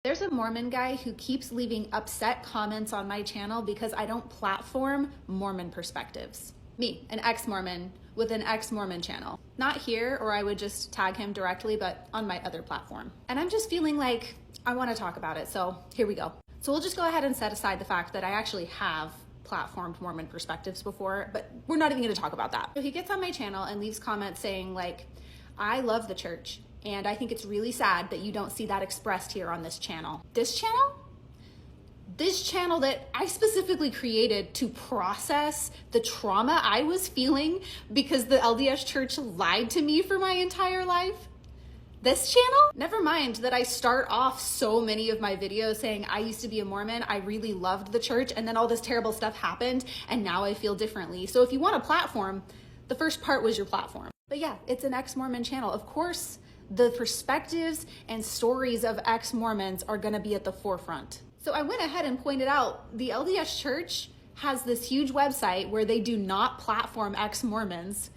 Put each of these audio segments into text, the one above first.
There's a Mormon guy who keeps leaving upset comments on my channel because I don't platform Mormon perspectives. Me, an ex-Mormon with an ex-Mormon channel. Not here, or I would just tag him directly, but on my other platform. And I'm just feeling like I want to talk about it, so here we go. So we'll just go ahead and set aside the fact that I actually have platformed Mormon perspectives before, but we're not even going to talk about that. So he gets on my channel and leaves comments saying like, I love the church, and I think it's really sad that you don't see that expressed here on this channel. This channel? This channel that I specifically created to process the trauma I was feeling because the LDS church lied to me for my entire life. This channel? Never mind that I start off so many of my videos saying I used to be a Mormon, I really loved the church, and then all this terrible stuff happened, and now I feel differently. So if you want a platform, the first part was your platform. But yeah, it's an ex-Mormon channel. Of course, the perspectives and stories of ex-Mormons are gonna be at the forefront. So I went ahead and pointed out the LDS church has this huge website where they do not platform ex-Mormons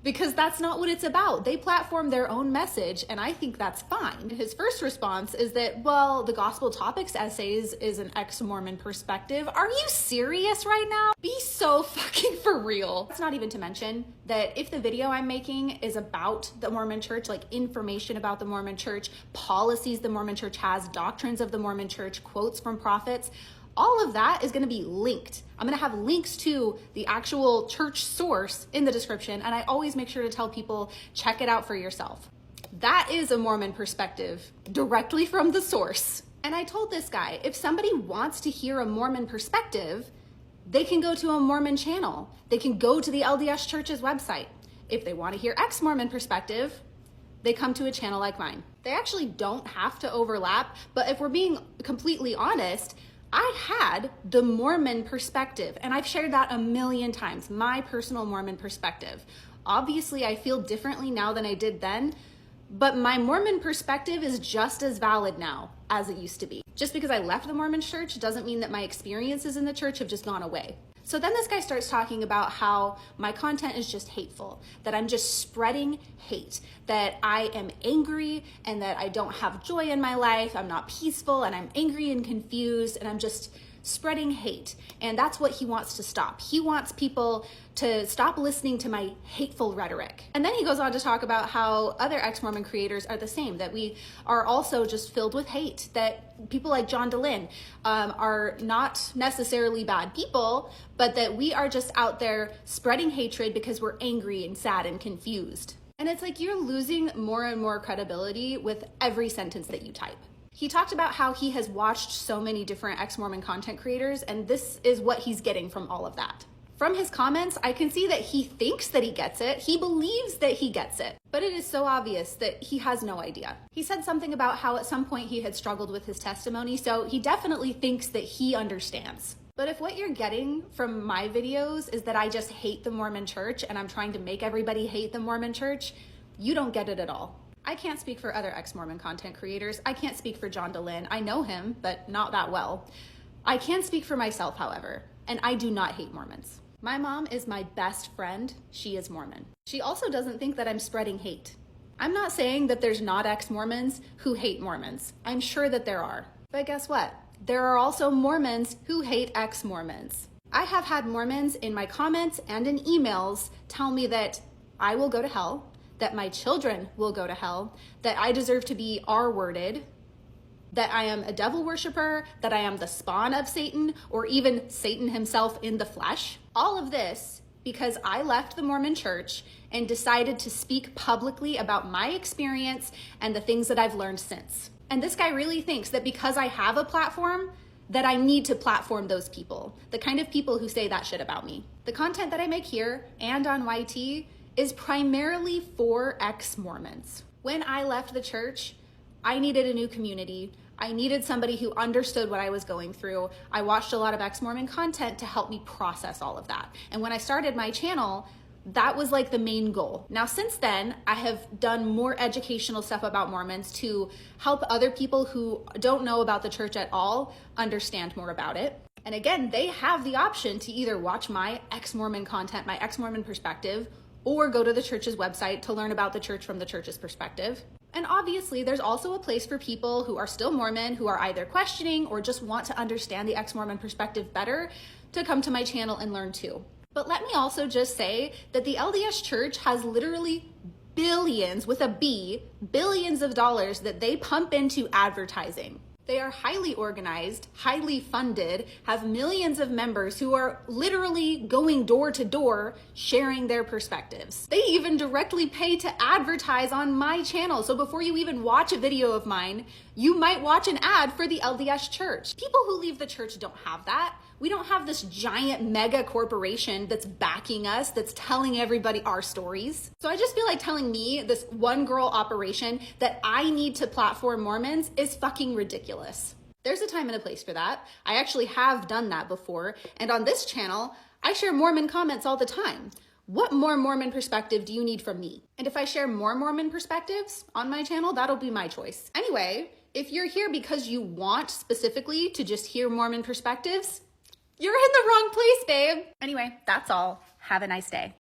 because that's not what it's about. They platform their own message, and I think that's fine. His first response is that, well, the Gospel Topics essays is an ex-Mormon perspective. Are you serious right now? Be so fucking for real. That's not even to mention that if the video I'm making is about the Mormon church, like information about the Mormon church, policies the Mormon church has, doctrines of the Mormon church, quotes from prophets, all of that is gonna be linked. I'm gonna have links to the actual church source in the description, and I always make sure to tell people, check it out for yourself. That is a Mormon perspective directly from the source. And I told this guy, if somebody wants to hear a Mormon perspective, they can go to a Mormon channel. They can go to the LDS church's website. If they wanna hear ex-Mormon perspective, they come to a channel like mine. They actually don't have to overlap, but if we're being completely honest, I had the Mormon perspective, and I've shared that a million times, my personal Mormon perspective. Obviously, I feel differently now than I did then, but my Mormon perspective is just as valid now as it used to be. Just because I left the Mormon church doesn't mean that my experiences in the church have just gone away. So then this guy starts talking about how my content is just hateful, that I'm just spreading hate, that I am angry and that I don't have joy in my life, I'm not peaceful and I'm angry and confused and I'm just spreading hate. And that's what he wants to stop. He wants people to stop listening to my hateful rhetoric. And then he goes on to talk about how other ex-Mormon creators are the same, that we are also just filled with hate, that people like John DeLynn are not necessarily bad people, but that we are just out there spreading hatred because we're angry and sad and confused. And it's like you're losing more and more credibility with every sentence that you type. He talked about how he has watched so many different ex-Mormon content creators, and this is what he's getting from all of that. From his comments, I can see that he thinks that he gets it. He believes that he gets it, but it is so obvious that he has no idea. He said something about how at some point he had struggled with his testimony, so he definitely thinks that he understands. But if what you're getting from my videos is that I just hate the Mormon church and I'm trying to make everybody hate the Mormon church, you don't get it at all. I can't speak for other ex-Mormon content creators. I can't speak for John DeLynn. I know him, but not that well. I can speak for myself, however, and I do not hate Mormons. My mom is my best friend. She is Mormon. She also doesn't think that I'm spreading hate. I'm not saying that there's not ex-Mormons who hate Mormons. I'm sure that there are. But guess what? There are also Mormons who hate ex-Mormons. I have had Mormons in my comments and in emails tell me that I will go to hell, that my children will go to hell, that I deserve to be R-worded, that I am a devil worshiper, that I am the spawn of Satan, or even Satan himself in the flesh. All of this because I left the Mormon church and decided to speak publicly about my experience and the things that I've learned since. And this guy really thinks that because I have a platform, that I need to platform those people, the kind of people who say that shit about me. The content that I make here and on YT is primarily for ex-Mormons. When I left the church, I needed a new community. I needed somebody who understood what I was going through. I watched a lot of ex-Mormon content to help me process all of that. And when I started my channel, that was like the main goal. Now, since then, I have done more educational stuff about Mormons to help other people who don't know about the church at all understand more about it. And again, they have the option to either watch my ex-Mormon content, my ex-Mormon perspective, or go to the church's website to learn about the church from the church's perspective. And obviously, there's also a place for people who are still Mormon, who are either questioning or just want to understand the ex-Mormon perspective better, to come to my channel and learn too. But let me also just say that the LDS Church has literally billions, with a B, billions of dollars that they pump into advertising. They are highly organized, highly funded, have millions of members who are literally going door to door sharing their perspectives. They even directly pay to advertise on my channel. So before you even watch a video of mine, you might watch an ad for the LDS Church. People who leave the church don't have that. We don't have this giant mega corporation that's backing us, that's telling everybody our stories. So I just feel like telling me, this one girl operation, that I need to platform Mormons is fucking ridiculous. There's a time and a place for that. I actually have done that before. And on this channel, I share Mormon comments all the time. What more Mormon perspective do you need from me? And if I share more Mormon perspectives on my channel, that'll be my choice. Anyway, if you're here because you want specifically to just hear Mormon perspectives, you're in the wrong place, babe. Anyway, that's all. Have a nice day.